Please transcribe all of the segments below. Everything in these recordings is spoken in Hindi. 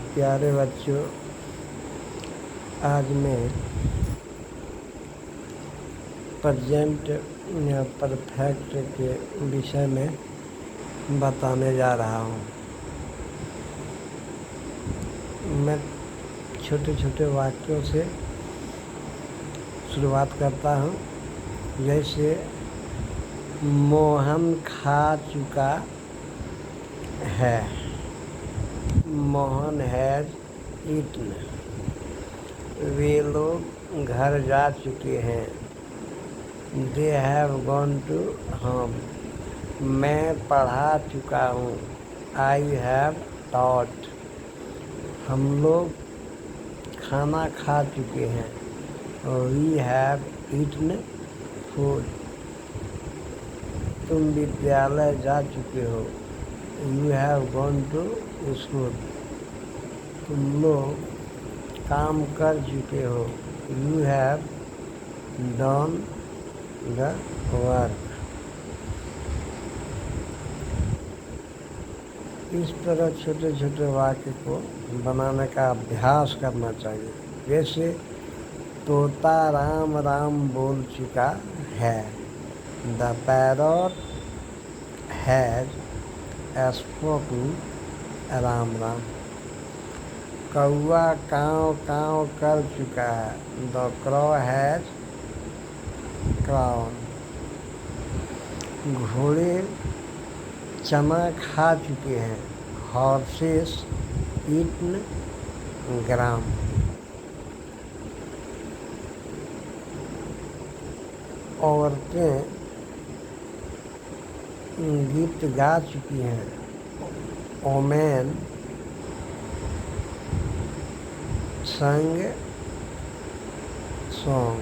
प्यारे बच्चों, आज मैं प्रेजेंट या परफेक्ट के विषय में बताने जा रहा हूँ। मैं छोटे छोटे वाक्यों से शुरुआत करता हूँ। जैसे मोहन खा चुका है, मोहन हैज ईटन। वे लोग घर जा चुके हैं, they have gone to home. मैं पढ़ा चुका हूँ, आई हैव टॉट। हम लोग खाना खा चुके हैं, वी हैव ईटन फूड। तुम विद्यालय जा चुके हो, you have gone to school. तुम लोग काम कर चुके हो, you have done the work. इस तरह छोटे छोटे वाक्य को बनाने का अभ्यास करना चाहिए। जैसे तोता राम राम बोल चुका है, the parrot has spoken Ram Ram. कौआ काँव काँव कर चुका है, द क्रॉ हैज क्राउन। घोड़े चना खा चुके हैं, हॉर्सेस ईटन ग्राम। औरतें गीत गा चुकी हैं, ओमेन संग सॉन्ग।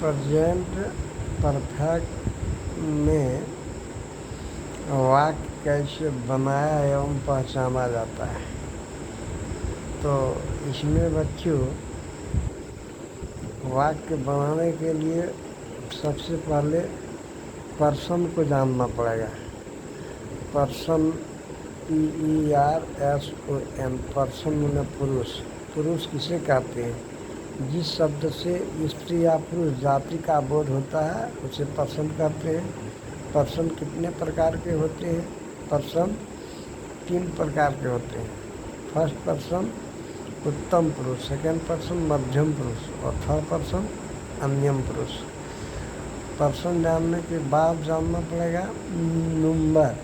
प्रेजेंट परफेक्ट में वाक्य कैसे बनाया एवं पहचाना जाता है। तो इसमें बच्चों वाक्य बनाने के लिए सबसे पहले पर्सन को जानना पड़ेगा। पर्सन PERSON, पर्सन माने पुरुष। पुरुष किसे कहते हैं? जिस शब्द से स्त्री या पुरुष जाति का बोध होता है उसे पर्सन कहते हैं। पर्सन कितने प्रकार के होते हैं? पर्सन 3 प्रकार के होते हैं। फर्स्ट पर्सन उत्तम पुरुष, सेकंड पर्सन मध्यम पुरुष और थर्ड पर्सन अन्यम पुरुष। पर्सन जानने के बाद जानना पड़ेगा नंबर,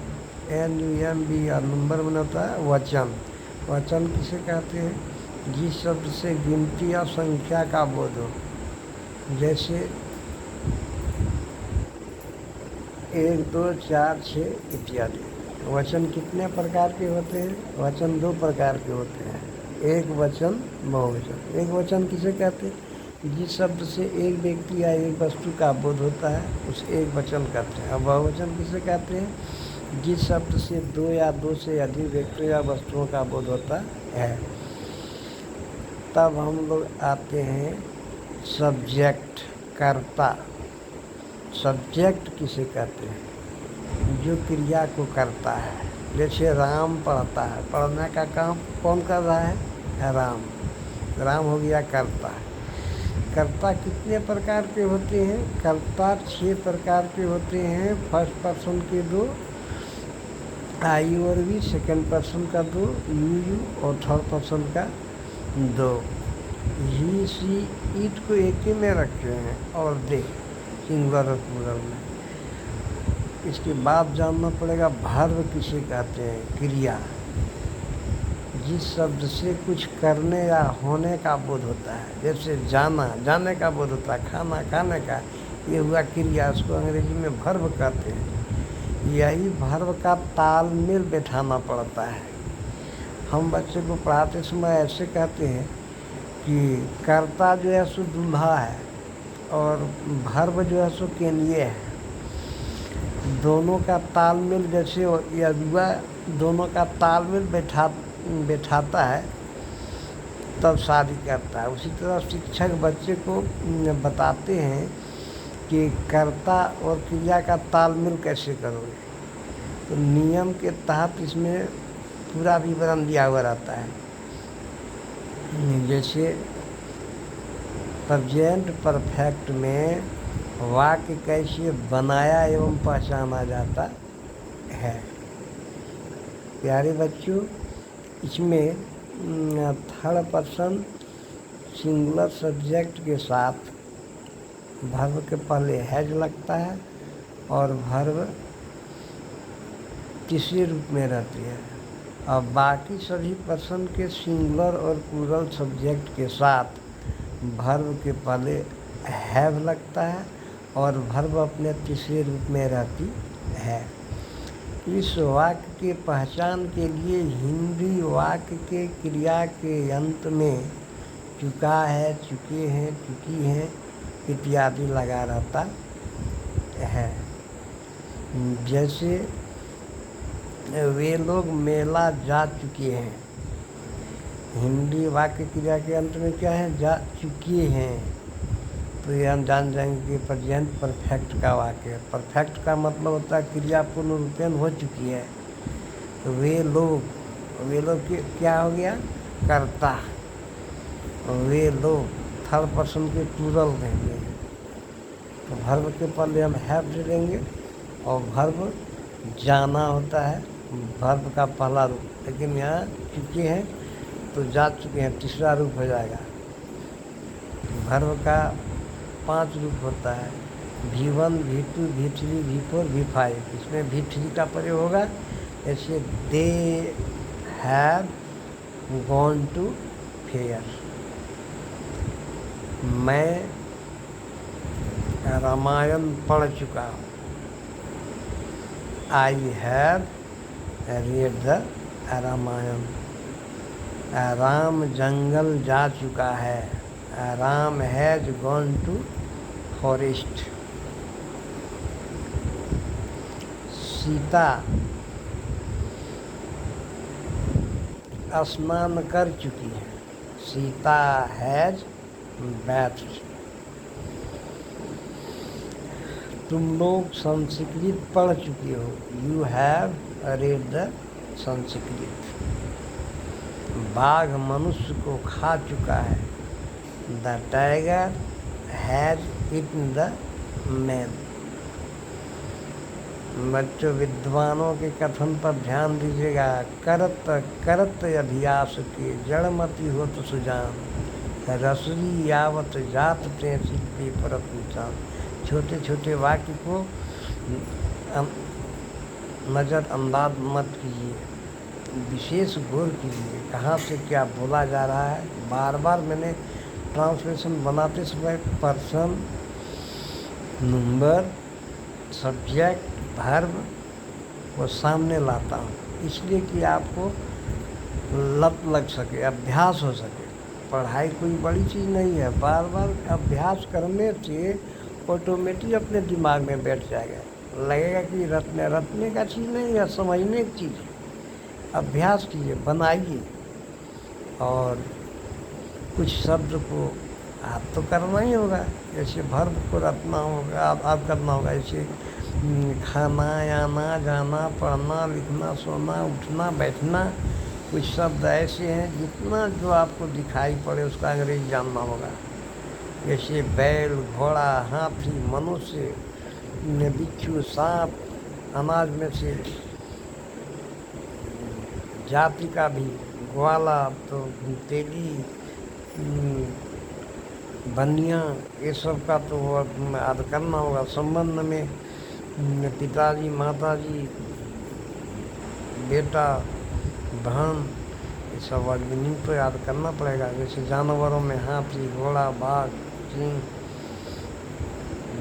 NUMBR। नंबर में होता है वचन। वचन किसे कहते हैं? जिस शब्द से गिनती या संख्या का बोध हो। जैसे 1 2 4 6 इत्यादि। वचन कितने प्रकार के होते हैं? वचन 2 प्रकार के होते हैं, एक वचन, बहुवचन। एक वचन किसे कहते हैं? जिस शब्द से एक व्यक्ति या एक वस्तु का बोध होता है उसे एक वचन कहते हैं। और बहुवचन किसे कहते हैं? जिस शब्द से 2 या 2 से अधिक व्यक्तियों या वस्तुओं का बोध होता है। तब हम लोग आते हैं सब्जेक्ट, कर्ता। सब्जेक्ट किसे कहते हैं? जो क्रिया को करता है। जैसे राम पढ़ता है, पढ़ने का काम कौन कर रहा है? राम। राम हो गया कर्ता। कर्ता कितने प्रकार के होते हैं? कर्ता 6 प्रकार के होते हैं। फर्स्ट पर्सन के 2, आई और वी। सेकंड पर्सन का 2, यू और थर्ड पर्सन का 2। ही सी ईट को एक ही में रखे हैं और दे सिंगुलर और प्लूरल में। इसके बाद जानना पड़ेगा वर्ब किसे कहते हैं? क्रिया। जिस शब्द से कुछ करने या होने का बोध होता है। जैसे जाना, जाने का बोध होता है। खाना, खाने का। ये हुआ क्रिया, उसको अंग्रेजी में वर्ब कहते हैं। यही वर्ब का तालमेल बैठाना पड़ता है। हम बच्चे को पढ़ाते समय ऐसे कहते हैं कि कर्ता जो है सो दूल्हा है और वर्ब जो है सो केनिये है। दोनों का तालमेल, जैसे युवा दोनों का तालमेल बैठाता है तब शादी करता है। उसी तरह शिक्षक बच्चे को बताते हैं कि कर्ता और क्रिया का तालमेल कैसे करोगे। तो नियम के तहत इसमें पूरा विवरण दिया हुआ रहता है। जैसे प्रेजेंट परफेक्ट में वाक्य कैसे बनाया एवं पहचाना जाता है। प्यारे बच्चों, इसमें थर्ड पर्सन सिंगुलर सब्जेक्ट के साथ वर्ब के पहले हैज लगता है और वर्ब तीसरे रूप में रहती है। और बाकी सभी पर्सन के सिंगुलर और प्लूरल सब्जेक्ट के साथ वर्ब के पहले हैव लगता है और वर्ब अपने तीसरे रूप में रहती है। इस वाक्य के पहचान के लिए हिंदी वाक्य के क्रिया के अंत में चुका है, चुके हैं, चुकी हैं इत्यादि लगा रहता है। जैसे वे लोग मेला जा चुके हैं, हिंदी वाक्य क्रिया के अंत में क्या है, जा चुके हैं। तो ये हम जान जाएंगे कि प्रेजेंट परफेक्ट का वाक्य है। परफेक्ट का मतलब होता है क्रिया पूर्ण रूपेण हो चुकी है। तो वे लोग क्या हो गया, कर्ता। वे लोग थर्ड पर्सन के प्लूरल रहेंगे। तो वर्ब के पहले हम हैव ले लेंगे और वर्ब जाना होता है वर्ब का पहला रूप, लेकिन यहाँ चुके हैं तो जा चुके हैं तीसरा रूप हो जाएगा। वर्ब का 5 रूप होता है, V1, V2, V3, V4, V5। इसमें V3 का प्रयोग होगा। जैसे they have gone to fair, मैं रामायण पढ़ चुका हूँ। I have read the Ramayana. Ram जंगल जा चुका है, Ram has gone to forest. Sita स्नान कर चुकी है, सीता हैज बैथ्ड। तुम लोग संस्कृत पढ़ चुके हो, you have read the Sanskrit. बाघ मनुष्य को खा चुका है, the tiger has eaten the man. बच्चों, विद्वानों के कथन पर ध्यान दीजिएगा। करत करत अभ्यास के जड़मति होत सुजान, रसरी यावत जात ते शिल्पी परत निचान। छोटे छोटे वाक्य को नज़रअंदाज मत कीजिए, विशेष गौर कीजिए कहाँ से क्या बोला जा रहा है। बार बार मैंने ट्रांसलेशन बनाते समय पर्सन, नंबर, सब्जेक्ट, वर्ब को सामने लाता हूँ, इसलिए कि आपको लत लग सके, अभ्यास हो सके। पढ़ाई कोई बड़ी चीज़ नहीं है, बार बार अभ्यास करने से ऑटोमेटिक अपने दिमाग में बैठ जाएगा। लगेगा कि रटने का चीज़ नहीं है, समझने की चीज़ है। अभ्यास कीजिए, बनाइए, और कुछ शब्द को आप तो करना ही होगा। जैसे वर्ब को रटना होगा, आप करना होगा। जैसे खाना, आना, जाना, पढ़ना, लिखना, सोना, उठना, बैठना। कुछ शब्द ऐसे हैं जितना जो आपको दिखाई पड़े उसका अंग्रेजी जानना होगा। जैसे बैल, घोड़ा, हाथी, मनुष्य, बिच्छू, सांप। अनाज में से जाति का भी ग्वाला, तो तेली, बनिया, ये सब का तो याद करना होगा। संबंध में पिताजी, माताजी, बेटा, बहन, ये सब वर्ड मीनिंग तो याद करना पड़ेगा। जैसे जानवरों में हाथी, घोड़ा, बाघ, सिंह।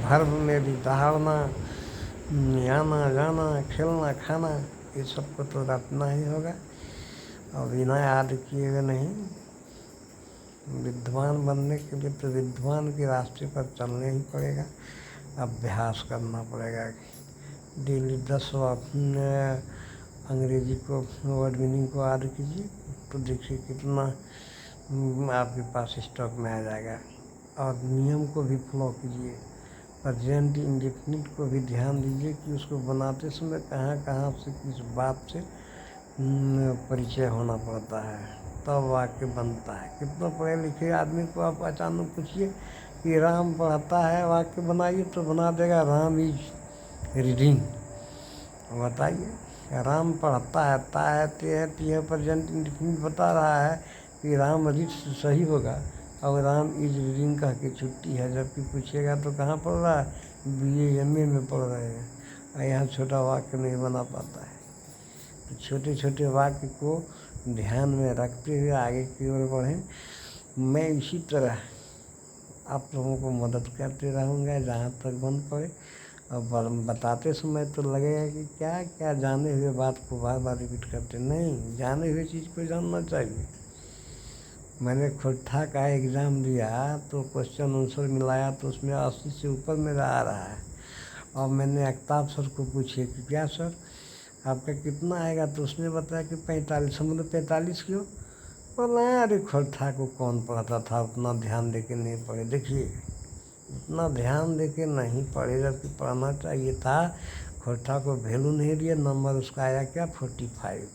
वर्ब में भी दहाड़ना, आना, जाना, खेलना, खाना, ये सब को तो रटना ही होगा और बिना याद किए हुए नहीं। विद्वान बनने के लिए तो विद्वान के रास्ते पर चलने ही पड़ेगा, अभ्यास करना पड़ेगा। डेली 10 अंग्रेजी को वर्ड मीनिंग को याद कीजिए, तो देखिए कितना आपके पास स्टॉक में आ जाएगा। और नियम को भी फॉलो कीजिए। प्रेजेंट इंडेफिनिट को भी ध्यान दीजिए कि उसको बनाते समय कहाँ कहाँ से किस बात से परिचय होना पड़ता है, तब वाक्य बनता है। कितना पढ़े लिखे आदमी को आप अचानक पूछिए कि राम पढ़ता है, वाक्य बनाइए, तो बना देगा राम इज रीडिंग। बताइए, राम पढ़ता है, ता है, ते है, ती है, प्रेजेंट इंडेफिनिट बता रहा है कि राम रीड सही होगा, और राम इज रीडिंग कह के छुट्टी है। जबकि पूछिएगा तो कहाँ पढ़ रहा है, BA MA में पढ़ रहे हैं, और यहाँ छोटा वाक्य नहीं बना पाता है। तो छोटे छोटे वाक्य को ध्यान में रखते हुए आगे की ओर बढ़ें। मैं इसी तरह आप लोगों को मदद करते रहूँगा जहाँ तक बन पड़े। और बताते समय तो लगेगा कि क्या क्या जाने हुए बात को बार बार रिपीट करते, नहीं, जाने हुए चीज़ को जानना चाहिए। मैंने खोट्ठा का एग्ज़ाम दिया तो क्वेश्चन आंसर मिलाया तो उसमें 80 से ऊपर मेरा आ रहा है। और मैंने आफ्ताब सर को पूछे कि क्या सर आपका कितना आएगा, तो उसने बताया कि 45। हम बोले 45 क्यों? बोला अरे खोट्ठा को कौन पढ़ाता था, उतना ध्यान दे के नहीं पढ़े। देखिए, उतना ध्यान दे के नहीं पढ़े, जबकि पढ़ना चाहिए था। खोट्ठा को वैल्यू नहीं दिया, नंबर उसका आया क्या, 45।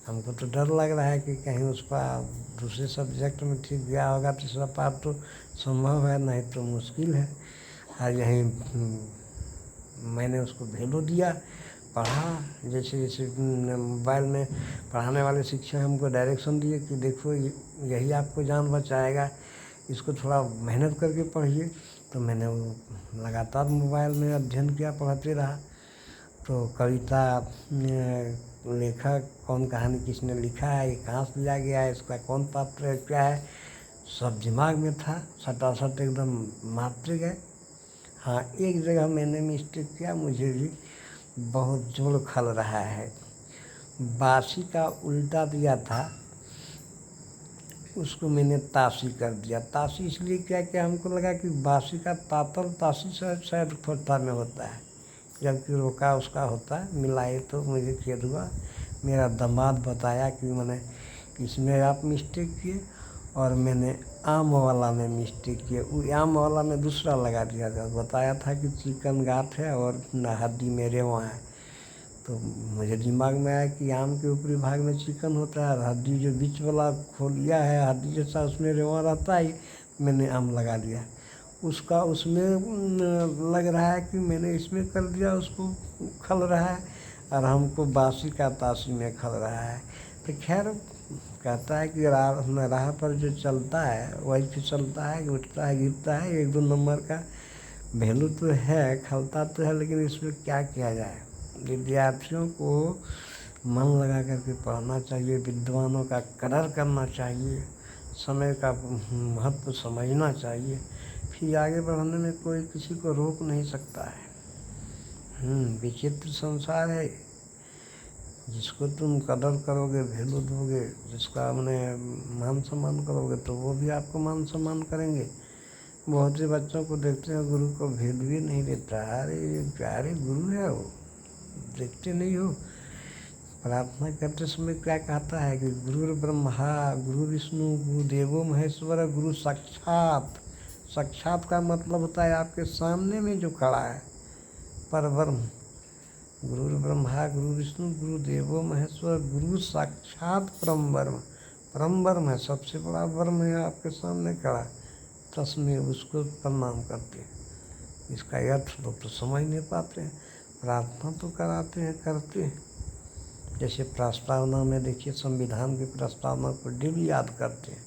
हमको तो डर लग रहा है कि कहीं उसका दूसरे सब्जेक्ट में ठीक गया होगा, तीसरा पार्ट तो संभव है, नहीं तो मुश्किल है। और यहीं मैंने उसको वैल्यू दिया, पढ़ा, जैसे जैसे मोबाइल में पढ़ाने वाले शिक्षक हमको डायरेक्शन दिए कि देखो यही आपको जान बचाएगा, इसको थोड़ा मेहनत करके पढ़िए। तो मैंने वो लगातार मोबाइल में अध्ययन किया, पढ़ते रहा। तो कविता, लेखक कौन, कहानी किसने लिखा है, ये कहाँ से लिया गया है, इसका कौन पात्र है, क्या है, सब दिमाग में था, सटासट एकदम मारते गए। हाँ, एक जगह मैंने मिस्टेक किया, मुझे भी बहुत जोर खल रहा है। बासी का उल्टा दिया था, उसको मैंने तासी कर दिया। तासी इसलिए किया कि हमको लगा कि बासी का तातर तासी शायद खोट्ठा में होता है, जबकि रोका उसका होता है। मिलाए तो मुझे खेद हुआ। मेरा दामाद बताया कि मैंने इसमें आप मिस्टेक किए और मैंने आम वाला में मिस्टेक किए। वो आम वाला में दूसरा लगा दिया था, बताया था कि चिकन गाँठ है और हड्डी मेरे वहाँ है। तो मुझे दिमाग में आया कि आम के ऊपरी भाग में चिकन होता है और हड्डी जो बीच वाला खोलिया है हड्डी जैसा उसमें रेवा रहता है, मैंने आम लगा दिया। उसका उसमें लग रहा है कि मैंने इसमें कर दिया, उसको खल रहा है, और हमको बासी का तासी में खल रहा है। तो खैर, कहता है कि राह पर जो चलता है वही फिसलता है, उठता है, गिरता है। 1-2 नंबर का वैल्यू तो है, खलता तो है, लेकिन इसमें क्या किया जाए। विद्यार्थियों को मन लगा करके पढ़ना चाहिए, विद्वानों का कदर करना चाहिए, समय का महत्व समझना चाहिए, फिर आगे बढ़ने में कोई किसी को रोक नहीं सकता है। विचित्र संसार है। जिसको तुम कदर करोगे, वैल्यू दोगे, जिसका मान सम्मान करोगे, तो वो भी आपको मान सम्मान करेंगे। बहुत से बच्चों को देखते हैं गुरु को वैल्यू ही नहीं देता। अरे प्यारे गुरु है वो, देखते नहीं हो। प्रार्थना करते समय क्या कहता है कि गुरु ब्रह्मा, गुरु विष्णु, गुरु देवो महेश्वर, गुरु साक्षात। साक्षात का मतलब होता है आपके सामने में जो खड़ा है, परब्रह्म। गुरु ब्रह्मा, गुरु विष्णु, गुरु देवो महेश्वर, गुरु साक्षात परम ब्रह्म। परम ब्रह्म है, सबसे बड़ा ब्रह्म है आपके सामने खड़ा, तस्में उसको प्रणाम करते हैं। इसका अर्थ लोग तो समझ नहीं पाते हैं। प्रार्थना तो कराते हैं, करते हैं। जैसे प्रस्तावना में देखिए, संविधान की प्रस्तावना को डेली याद करते हैं,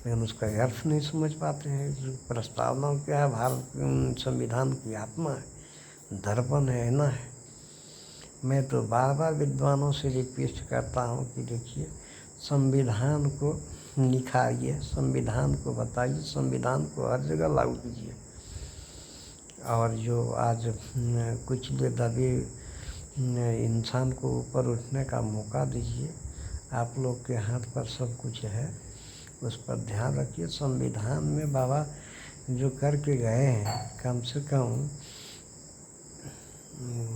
लेकिन उसका अर्थ नहीं समझ पाते हैं। प्रस्तावना क्या है? भारत संविधान की आत्मा है, दर्पण है, ऐना है। मैं तो बार बार विद्वानों से रिक्वेस्ट करता हूँ कि देखिए, संविधान को निखारिए, संविधान को बताइए, संविधान को हर जगह लागू कीजिए। और जो आज कुछ दबे इंसान को ऊपर उठने का मौका दीजिए। आप लोग के हाथ पर सब कुछ है, उस पर ध्यान रखिए। संविधान में बाबा जो करके गए हैं, कम से कम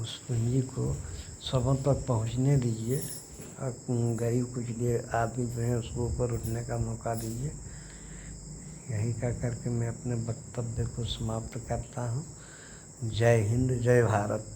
उस पूंजी को सबों तक पहुंचने दीजिए। और गरीब कुछ देर आदमी जो है उसको ऊपर उठने का मौका दीजिए। यही कह करके मैं अपने वक्तव्य को समाप्त करता हूँ। जय हिंद, जय भारत।